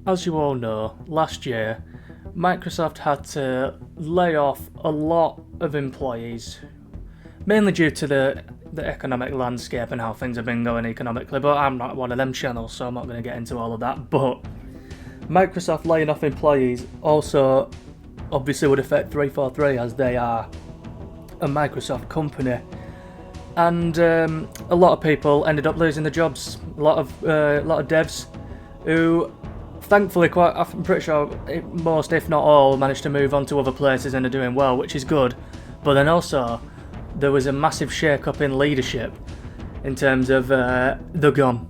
as you all know, last year, Microsoft had to lay off a lot of employees, mainly due to the economic landscape and how things have been going economically, but I'm not one of them channels, so I'm not going to get into all of that. But Microsoft laying off employees also obviously would affect 343, as they are a Microsoft company. And a lot of people ended up losing their jobs. A lot of devs who, thankfully, I'm pretty sure most, if not all, managed to move on to other places and are doing well, which is good. But then also, there was a massive shake-up in leadership in terms of they're gone.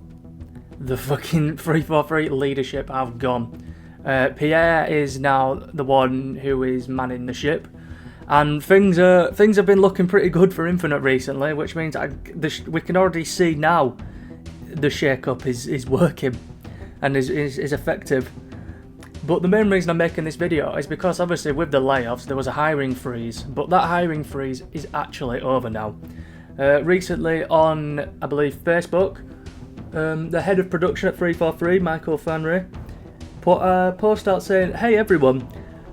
The fucking 343 leadership have gone. Pierre is now the one who is manning the ship. And things have been looking pretty good for Infinite recently, which means we can already see now the shake-up is working and is effective. But the main reason I'm making this video is because obviously with the layoffs there was a hiring freeze, but that hiring freeze is actually over now. Recently on, I believe, Facebook, the head of production at 343, Michael Fanry, put a post out saying, "Hey everyone,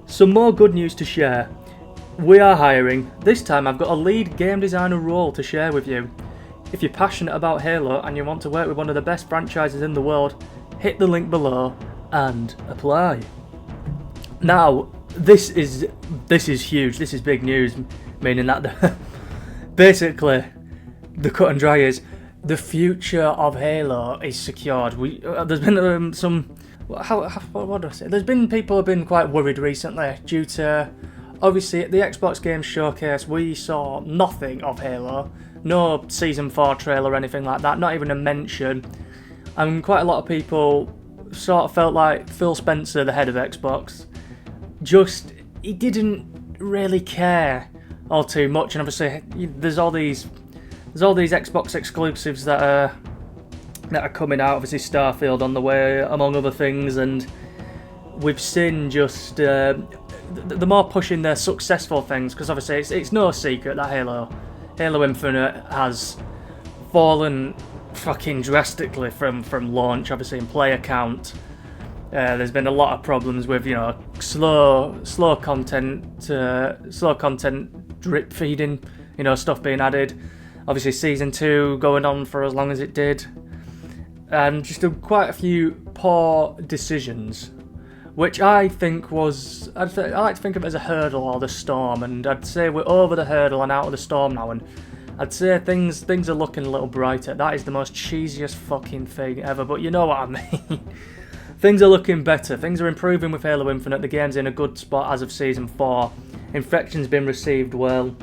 some more good news to share. We are hiring. This time I've got a lead game designer role to share with you. If you're passionate about Halo and you want to work with one of the best franchises in the world, hit the link below and apply." Now, this is huge. This is big news, meaning that basically the cut and dry is the future of Halo is secured. There's been what do I say? There's been people have been quite worried recently due to, obviously, at the Xbox Games Showcase, we saw nothing of Halo. No Season 4 trailer or anything like that, not even a mention. And quite a lot of people sort of felt like Phil Spencer, the head of Xbox, he didn't really care all too much. And obviously, there's all these Xbox exclusives that are coming out. Obviously, Starfield on the way, among other things, and we've seen just the more pushing their successful things, because obviously it's no secret that Halo Infinite has fallen fucking drastically from launch, obviously, in player count. There's been a lot of problems with, slow content drip feeding, stuff being added. Obviously, Season 2 going on for as long as it did. And just quite a few poor decisions, which I think I like to think of it as a hurdle or the storm, and I'd say we're over the hurdle and out of the storm now, and I'd say things are looking a little brighter. That is the most cheesiest fucking thing ever, but you know what I mean. Things are looking better. Things are improving with Halo Infinite. The game's in a good spot as of Season 4. Infection's been received well.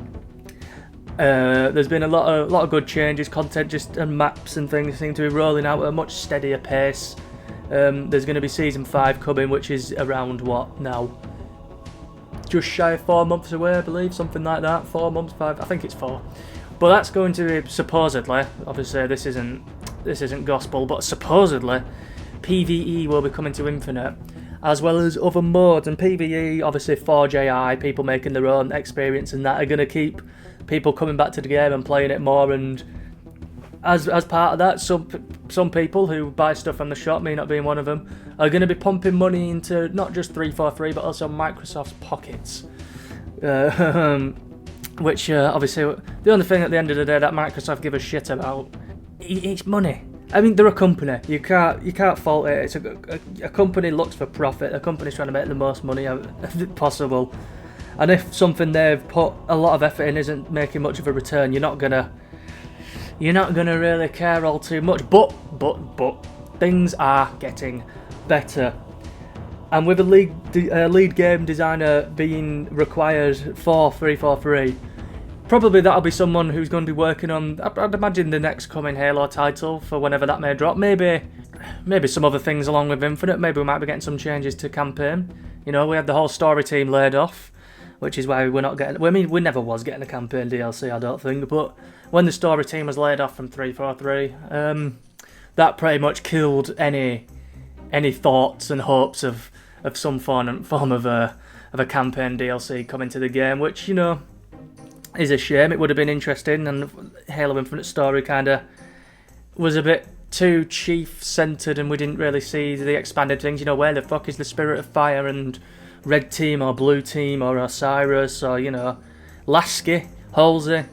There's been a lot of good changes. Content and maps and things seem to be rolling out at a much steadier pace. There's going to be Season 5 coming, which is around what now? Just shy of 4 months away, I believe, something like that. 4 months, 5, I think it's 4. But that's going to be supposedly, obviously this isn't gospel, but supposedly PvE will be coming to Infinite, as well as other modes. And PvE, obviously Forge AI, people making their own experience, and that are going to keep people coming back to the game and playing it more. And as part of that, some people who buy stuff from the shop, me not being one of them, are going to be pumping money into not just 343 but also Microsoft's pockets. Which obviously the only thing at the end of the day that Microsoft give a shit about, it's money. I mean, they're a company. You can't fault it. It's a company looks for profit. A company's trying to make the most money possible. And if something they've put a lot of effort in isn't making much of a return, you're not gonna really care all too much. But things are getting better. And with a lead game designer being required for 343, probably that'll be someone who's going to be working on, I'd imagine, the next coming Halo title for whenever that may drop. Maybe some other things along with Infinite. Maybe we might be getting some changes to campaign. We had the whole story team laid off, which is why we're not getting... Well, I mean, we never was getting a campaign DLC, I don't think, but when the story team was laid off from 343, that pretty much killed any thoughts and hopes of some form of a campaign DLC coming to the game, which, is a shame. It would have been interesting, and Halo Infinite story kind of was a bit too chief-centered, and we didn't really see the expanded things. You know, where the fuck is the Spirit of Fire and Red Team or Blue Team or Osiris or, you know, Lasky, Halsey?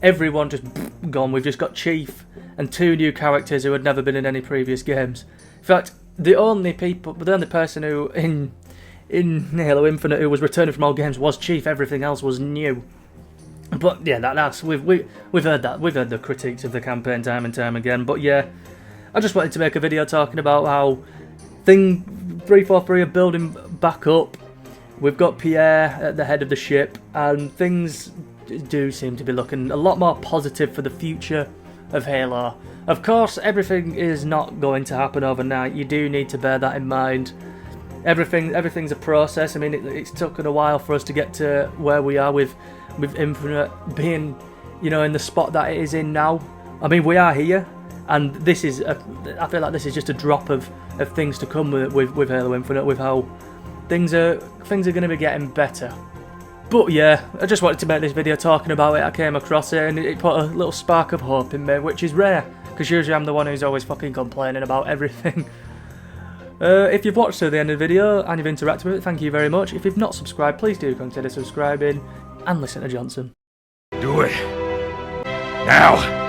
Everyone just gone. We've just got Chief and 2 new characters who had never been in any previous games. In fact, the only person who in Halo Infinite who was returning from all games was Chief. Everything else was new. But yeah, that's we've heard that. We've heard the critiques of the campaign time and time again. But yeah, I just wanted to make a video talking about how 343 are building back up. We've got Pierre at the head of the ship, and things do seem to be looking a lot more positive for the future of Halo. Of course, everything is not going to happen overnight. You do need to bear that in mind. Everything's a process. I mean, it's taken a while for us to get to where we are with Infinite being, you know, in the spot that it is in now. I mean, we are here, and this is I feel like this is just a drop of things to come with Halo Infinite, with how things are going to be getting better. But yeah, I just wanted to make this video talking about it. I came across it and it put a little spark of hope in me, which is rare, because usually I'm the one who's always fucking complaining about everything. If you've watched to the end of the video and you've interacted with it, thank you very much. If you've not subscribed, please do consider subscribing and listen to Johnson. Do it. Now!